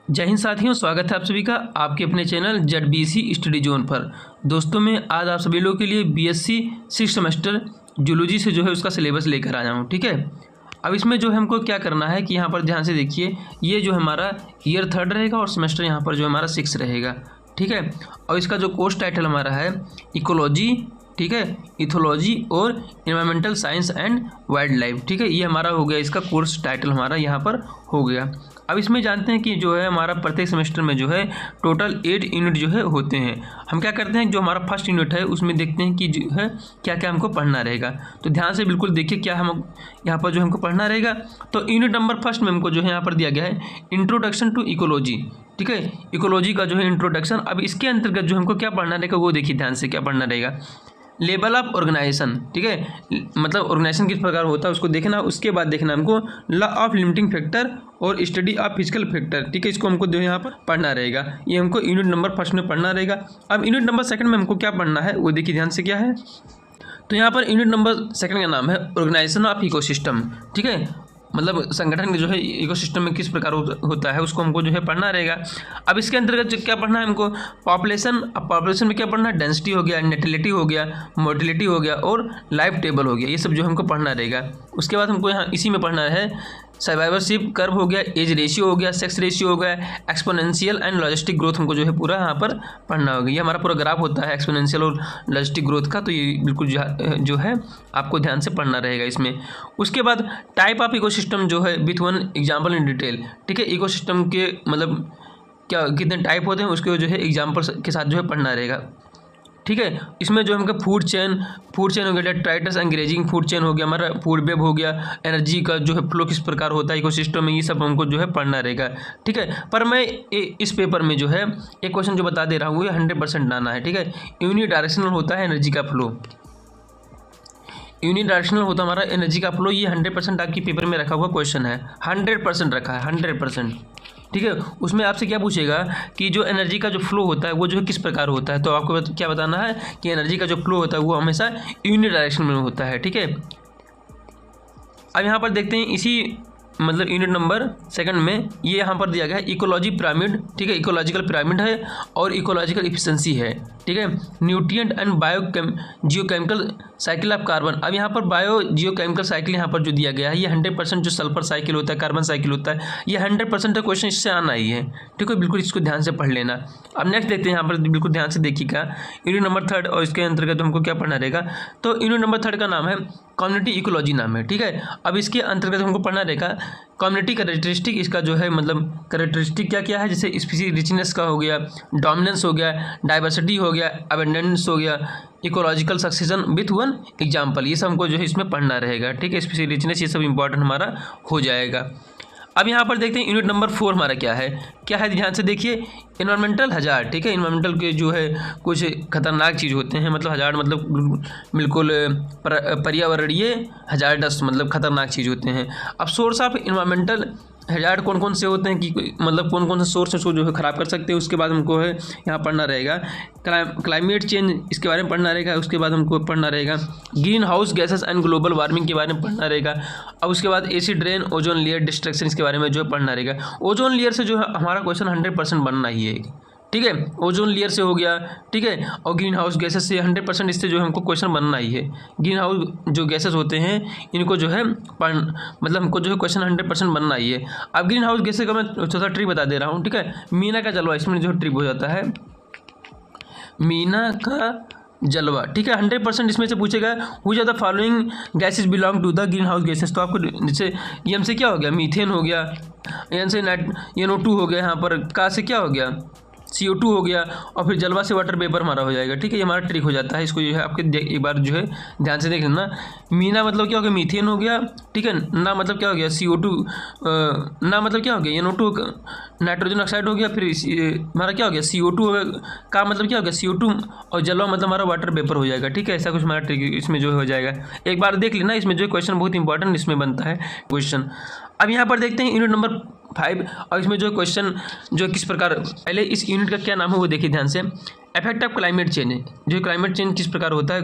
जय हिंद साथियों, स्वागत है आप सभी का आपके अपने चैनल ZBC स्टडी जोन पर। दोस्तों मैं आज आप सभी लोगों के लिए BSc 6 सेमेस्टर जूलॉजी से जो है उसका सिलेबस लेकर आया हूँ। ठीक है, अब इसमें जो है हमको क्या करना है कि यहाँ पर ध्यान से देखिए, ये जो हमारा ईयर 3 रहेगा और सेमेस्टर यहाँ पर जो हमारा 6 रहेगा। ठीक है, और इसका जो कोर्स टाइटल हमारा है इकोलॉजी, ठीक है, इथोलॉजी और environmental science and wild life. ठीक है, ये हमारा हो गया, इसका कोर्स टाइटल हमारा यहाँ पर हो गया। अब इसमें जानते हैं कि जो है हमारा प्रत्येक सेमेस्टर में जो है टोटल 8 यूनिट जो है होते हैं। हम क्या करते हैं, जो हमारा फर्स्ट यूनिट है उसमें देखते हैं कि जो है क्या क्या हमको पढ़ना रहेगा। तो ध्यान से बिल्कुल देखिए क्या हम यहाँ पर जो हमको पढ़ना रहेगा। तो यूनिट नंबर फर्स्ट में हमको जो है यहाँ पर दिया गया है इंट्रोडक्शन टू इकोलॉजी। ठीक है, इकोलॉजी का जो है इंट्रोडक्शन। अब इसके अंतर्गत जो हमको क्या पढ़ना रहेगा वो देखिए ध्यान से क्या पढ़ना रहेगा। लेवल ऑफ ऑर्गेनाइजेशन, ठीक है, मतलब ऑर्गेनाइजेशन किस प्रकार होता है उसको देखना। उसके बाद देखना हमको लॉ ऑफ लिमिटिंग फैक्टर और स्टडी ऑफ फिजिकल फैक्टर। ठीक है, इसको हमको जो यहाँ पर पढ़ना रहेगा। ये हमको यूनिट नंबर फर्स्ट में पढ़ना रहेगा। अब यूनिट नंबर सेकंड में हमको क्या पढ़ना है वो देखिए ध्यान से क्या है। तो यहाँ पर यूनिट नंबर सेकंड का नाम है ऑर्गेनाइजेशन ऑफ इकोसिस्टम। ठीक है, मतलब संगठन के जो है इकोसिस्टम में किस प्रकार होता है उसको हमको जो है पढ़ना रहेगा। अब इसके अंतर्गत जो क्या पढ़ना है हमको पॉपुलेशन। अब पॉपुलेशन में क्या पढ़ना है, डेंसिटी हो गया, नेटिलिटी हो गया, मोर्टिलिटी हो गया और लाइफ टेबल हो गया। ये सब जो हमको पढ़ना रहेगा। उसके बाद हमको यहाँ इसी में पढ़ना है सर्वाइवरशिप कर्व हो गया, एज रेशियो हो गया, सेक्स रेशियो हो गया, एक्सपोनेंशियल एंड लॉजिस्टिक ग्रोथ हमको जो है पूरा यहाँ पर पढ़ना होगा। ये हमारा पूरा ग्राफ होता है एक्सपोनेंशियल और लॉजिस्टिक ग्रोथ का। तो ये बिल्कुल जो है आपको ध्यान से पढ़ना रहेगा इसमें। उसके बाद टाइप ऑफ इकोसिस्टम जो है with one example in detail. ठीक है, इकोसिस्टम के मतलब क्या कितने टाइप होते हैं उसके जो है एग्जाम्पल के साथ जो है पढ़ना रहेगा। ठीक है, इसमें जो हमका फूड चेन हो गया, डेट्राइटस एंगरेजिंग फूड चेन हो गया, हमारा फूड वेब हो गया, एनर्जी का जो है फ्लो किस प्रकार होता है इकोसिस्टम में, ये सब हमको जो है पढ़ना रहेगा। ठीक है, पर मैं इस पेपर में जो है एक क्वेश्चन जो बता दे रहा हूँ ये 100% आना है। ठीक है, यूनिडायरेक्शनल होता है एनर्जी का फ्लो। यूनिडायरेक्शनल होता हमारा एनर्जी का फ्लो। ये 100% आपकी पेपर में रखा हुआ क्वेश्चन है, 100% रखा है, 100%। ठीक है, उसमें आपसे क्या पूछेगा कि जो एनर्जी का जो फ्लो होता है वो जो है किस प्रकार होता है। तो आपको क्या बताना है कि एनर्जी का जो फ्लो होता है वो हमेशा यूनिडायरेक्शन में होता है। ठीक है, अब यहाँ पर देखते हैं इसी मतलब यूनिट नंबर सेकंड में ये यहाँ पर दिया गया है इकोलॉजी पिरामिड। ठीक है, इकोलॉजिकल पिरामिड है और इकोलॉजिकल इफिशिएंसी है। ठीक है, nutrient and geochemical cycle of carbon. अब यहाँ पर बायो जियोकेमिकल साइकिल यहाँ पर जो दिया गया है ये 100% जो सल्फर साइकिल होता है, कार्बन साइकिल होता है, ये 100% क्वेश्चन इससे आना ही है। ठीक है, बिल्कुल इसको ध्यान से पढ़ लेना। अब नेक्स्ट देखते हैं यहाँ पर, बिल्कुल ध्यान से देखिएगा यूनिट नंबर 3 और इसके अंतर्गत हमको क्या पढ़ना रहेगा। तो यूनिट नंबर 3 का नाम है कम्युनिटी इकोलॉजी नाम है। ठीक है, अब इसके अंतर्गत हमको पढ़ना रहेगा कम्युनिटी कैरेक्टरिस्टिक। इसका जो है मतलब कैरेक्टरिस्टिक क्या क्या है, जैसे स्पीसीज रिचनेस का हो गया, डोमिनेंस हो गया, डाइवर्सिटी हो गया, अबेंडेंस हो गया, ecological succession with one example. ये सब हमको जो है इसमें पढ़ना रहेगा। ठीक है, स्पीसीज रिचनेस ये सब इंपॉर्टेंट हमारा हो जाएगा। अब यहाँ पर देखते हैं यूनिट नंबर 4 हमारा क्या है ध्यान से देखिए। Environmental hazard. ठीक है, इन्वायरमेंटल के जो है कुछ खतरनाक चीज़ होते हैं, मतलब हजार्ड मतलब बिल्कुल पर्यावरणीय हजार्डस मतलब खतरनाक चीज़ होते हैं। अब सोर्स ऑफ इन्वायरमेंटल हजार्ड कौन कौन से होते हैं कि मतलब कौन कौन से सोर्स उसको जो है ख़राब कर सकते हैं। उसके बाद हमको है यहाँ पढ़ना रहेगा क्लाइमेट चेंज, इसके बारे में पढ़ना रहेगा। उसके बाद हमको पढ़ना रहेगा green house gases and global warming के बारे में पढ़ना रहेगा। अब उसके बाद acid rain, ozone layer destruction, इसके बारे में जो है पढ़ना रहेगा। ओजोन लेयर से जो है हमारा क्वेश्चन 100% बनना ही है। ठीक है, ओजोन लेयर से हो गया। ठीक है, और ग्रीन हाउस गैसेस से 100% इससे जो है हमको क्वेश्चन बनना ही है। ग्रीन हाउस जो गैसेस होते हैं इनको जो है मतलब हमको जो है क्वेश्चन 100% बनना ही है। अब ग्रीन हाउस गैसेस का मैं छोटा ट्रिक बता दे रहा हूँ। ठीक है, मीना का जलवा, इसमें जो ट्रिक हो जाता है मीना का जलवा। ठीक है, 100% इसमें से पूछेगा which are the following gases belong to the green house gases. तो आपको जैसे एम से क्या हो गया, मीथेन हो गया, एन से NO2 हो गया, यहाँ पर का से क्या हो गया, CO2 हो गया, और फिर जलवा से वाटर वेपर हमारा हो जाएगा। ठीक है, ये हमारा ट्रिक हो जाता है। इसको जो है आपके एक बार जो है ध्यान से देख लेना। मीना मतलब क्या हो गया, मीथेन हो गया। ठीक है, ना मतलब क्या हो गया, CO2, ना मतलब क्या हो गया, NO2 नाइट्रोजन ऑक्साइड हो गया, फिर हमारा क्या हो गया CO2 हो गया, का मतलब क्या हो गया CO2, और जलवा मतलब हमारा वाटर वेपर हो जाएगा। ठीक है, ऐसा कुछ हमारा ट्रिक इसमें जो हो जाएगा। एक बार देख लेना, इसमें जो क्वेश्चन बहुत इंपॉर्टेंट इसमें बनता है क्वेश्चन। अब यहाँ पर देखते हैं यूनिट नंबर 5 और इसमें जो क्वेश्चन जो किस प्रकार, पहले इस यूनिट का क्या नाम है वो देखिए ध्यान से। इफेक्ट ऑफ क्लाइमेट चेंज, जो क्लाइमेट चेंज किस प्रकार होता है,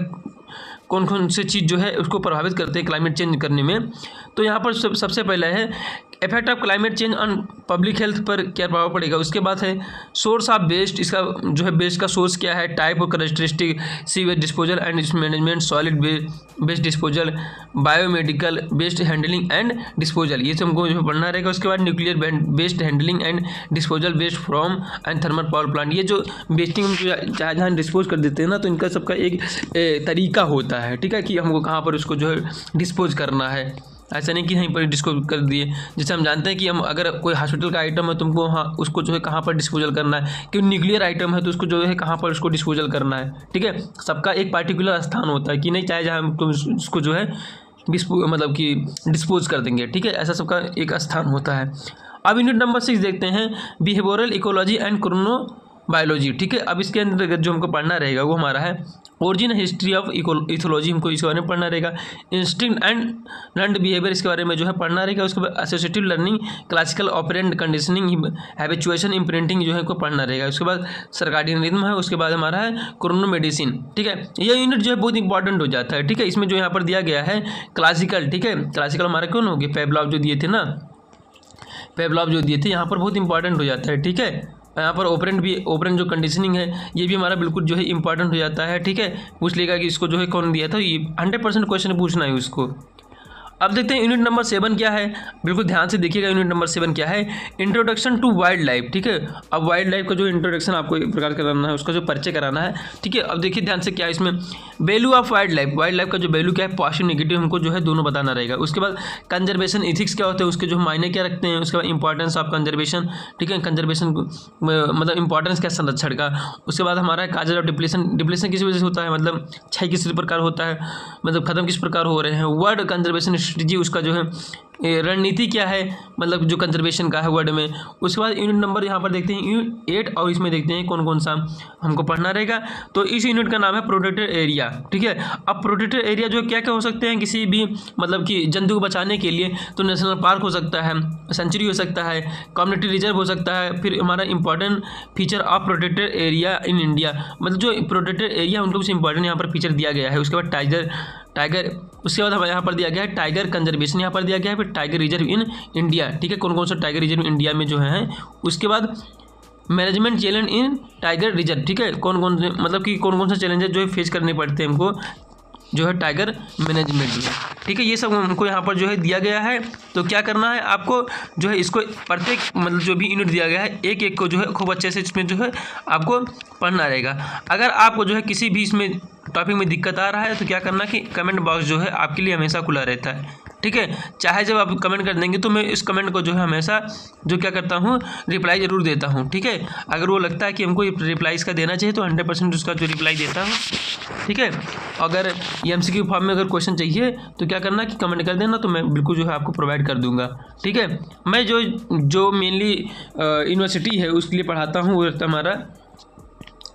कौन कौन से चीज़ जो है उसको प्रभावित करते हैं क्लाइमेट चेंज करने में। तो यहाँ पर सबसे पहला है effect of climate change on public health पर क्या प्रभाव पड़ेगा। उसके बाद है सोर्स ऑफ वेस्ट, इसका जो है वेस्ट का सोर्स क्या है, टाइप और characteristic, C waste disposal and management, solid waste disposal, biomedical waste handling and disposal, ये सब हमको जो पढ़ना रहेगा। उसके बाद nuclear waste handling and disposal, waste from and thermal power plant, ये जो वेस्टिंग जहाँ जहाँ डिस्पोज कर देते हैं ना, तो इनका सबका एक तरीका होता है, ठीक है, कि हमको कहाँ पर उसको जो है डिस्पोज करना है। ऐसा नहीं कि यहीं पर डिस्पोज कर दिए। जैसे हम जानते हैं कि हम अगर कोई हॉस्पिटल का आइटम है, तुमको हाँ उसको जो है कहाँ पर डिस्पोजल करना है, कि न्यूक्लियर आइटम है तो उसको जो है कहाँ पर उसको डिस्पोजल करना है, ठीक है। सबका एक पार्टिकुलर स्थान होता है कि नहीं, चाहे जहाँ हम उसको जो है मतलब कि डिस्पोज कर देंगे, ठीक है, ऐसा सबका एक स्थान होता है। अब यूनिट नंबर 6 देखते हैं, behavioural ecology and Chrono biology, ठीक है। अब इसके अंदर जो हमको पढ़ना रहेगा वो हमारा है ओरिजिन हिस्ट्री ऑफ इथोलॉजी, हमको इसके बारे में पढ़ना रहेगा। इंस्टिंक्ट एंड लर्नड बिहेवियर, इसके बारे में जो है पढ़ना रहेगा। उसके बाद associative learning, classical operant conditioning, habituation, imprinting जो है को पढ़ना रहेगा। उसके बाद सर्काडियन रिदम है। उसके बाद हमारा है क्रोनो मेडिसिन, ठीक है। यह यूनिट जो है बहुत इंपॉर्टेंट हो जाता है, ठीक है। इसमें जो यहाँ पर दिया गया है क्लासिकल, ठीक है, क्लासिकल हमारा कौन हो गया, पेवलॉव जो दिए थे ना, पेवलॉव जो दिए थे, यहाँ पर बहुत इंपॉर्टेंट हो जाता है, ठीक है। यहाँ पर ओपरेंट जो कंडीशनिंग है ये भी हमारा बिल्कुल जो है इंपॉर्टेंट हो जाता है, ठीक है। पूछ लेगा कि इसको जो है कौन दिया था, ये 100% क्वेश्चन पूछना है उसको। अब देखते हैं यूनिट नंबर 7 क्या है, बिल्कुल ध्यान से देखिएगा। यूनिट नंबर 7 क्या है, इंट्रोडक्शन टू वाइल्ड लाइफ, ठीक है। अब वाइल्ड लाइफ का जो इंट्रोडक्शन आपको एक प्रकार कराना है, उसका जो परिचय कराना है, ठीक है। अब देखिए ध्यान से क्या है इसमें, वैल्यू ऑफ वाइल्ड लाइफ का जो वैल्यू क्या है, पॉजिटिव नेगेटिव हमको जो है दोनों बताना रहेगा। उसके बाद कंजर्वेशन इथिक्स क्या होते हैं, उसके जो मायने क्या रखते हैं। उसके बाद इंपॉर्टेंस ऑफ कंजर्वेशन, ठीक है, कंजर्वेशन मतलब इंपॉर्टेंस क्या संरक्षण का। उसके बाद हमारा काजल ऑफ डिप्लेशन किस वजह से होता है, मतलब क्षय किस प्रकार होता है, मतलब खत्म किस प्रकार हो रहे हैं। वर्ड कंजर्वेशन स्ट्रेटजी, उसका जो है रणनीति क्या है, मतलब जो कंजर्वेशन का है वर्ड में। उसके बाद यूनिट नंबर यहाँ पर देखते हैं यूनिट 8, और इसमें देखते हैं कौन कौन सा हमको पढ़ना रहेगा। तो इस यूनिट का नाम है प्रोटेक्टेड एरिया, ठीक है। अब प्रोटेक्टेड एरिया जो क्या क्या हो सकते हैं, किसी भी मतलब कि जंतु को बचाने के लिए, तो नेशनल पार्क हो सकता है, सेंचुरी हो सकता है, कम्युनिटी रिजर्व हो सकता है। फिर हमारा important feature of protected area in India, मतलब जो प्रोटेक्टेड एरिया उनको कुछ इंपॉर्टेंट यहाँ पर फीचर दिया गया है। उसके बाद टाइगर, उसके बाद हमारे यहाँ पर दिया गया है टाइगर कंजर्वेशन, यहाँ पर दिया गया है। फिर टाइगर रिजर्व इन इंडिया, ठीक है, कौन कौन सा टाइगर रिजर्व इंडिया में जो है। उसके बाद management challenge in tiger reserve, ठीक है, कौन कौन से मतलब कि कौन कौन से चैलेंजेस जो है फेस करने पड़ते हैं हमको जो है टाइगर मैनेजमेंट में, ठीक है। ये सब हमको यहाँ पर जो है दिया गया है। तो क्या करना है आपको जो है, इसको प्रत्येक मतलब जो भी यूनिट दिया गया है एक एक को जो है खूब अच्छे से इसमें जो है आपको पढ़ना रहेगा। अगर आपको जो है किसी भी इसमें टॉपिक में दिक्कत आ रहा है तो क्या करना कि कमेंट बॉक्स जो है आपके लिए हमेशा खुला रहता है, ठीक है। चाहे जब आप कमेंट कर देंगे तो मैं इस कमेंट को जो है हमेशा जो क्या करता हूँ, रिप्लाई ज़रूर देता हूँ, ठीक है। अगर वो लगता है कि हमको रिप्लाई इसका देना चाहिए तो 100% उसका जो रिप्लाई देता हूँ, ठीक है। अगर MCQ फॉर्म में अगर क्वेश्चन चाहिए तो क्या करना कि कमेंट कर देना, तो मैं बिल्कुल जो है आपको प्रोवाइड कर दूँगा, ठीक है। मैं जो मेनली यूनिवर्सिटी है उसके लिए पढ़ाता हूँ वो हमारा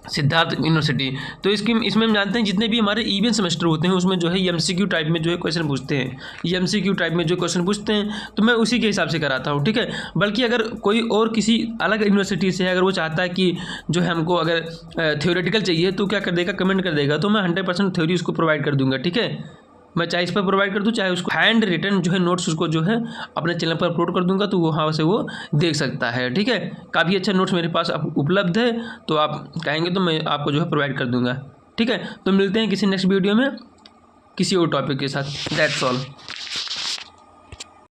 सिद्धार्थ यूनिवर्सिटी। तो इसमें हम जानते हैं जितने भी हमारे इवन सेमेस्टर होते हैं उसमें जो है MCQ टाइप में जो है क्वेश्चन पूछते हैं। ये MCQ टाइप में जो क्वेश्चन पूछते हैं तो मैं उसी के हिसाब से कराता हूँ, ठीक है। बल्कि अगर कोई और किसी अलग यूनिवर्सिटी से अगर वो चाहता है कि जो है हमको अगर थ्योरेटिकल चाहिए तो क्या कर देगा, कमेंट कर देगा, तो मैं 100% थ्योरी उसको प्रोवाइड कर दूँगा, ठीक है। मैं चाहे इस पर प्रोवाइड कर दूँ, चाहे उसको हैंड रिटन जो है नोट्स उसको जो है अपने चैनल पर अपलोड कर दूंगा, तो वहाँ से वो देख सकता है, ठीक है। काफ़ी अच्छा नोट्स मेरे पास उपलब्ध है, तो आप कहेंगे तो मैं आपको जो है प्रोवाइड कर दूंगा, ठीक है। तो मिलते हैं किसी नेक्स्ट वीडियो में किसी और टॉपिक के साथ। That's all.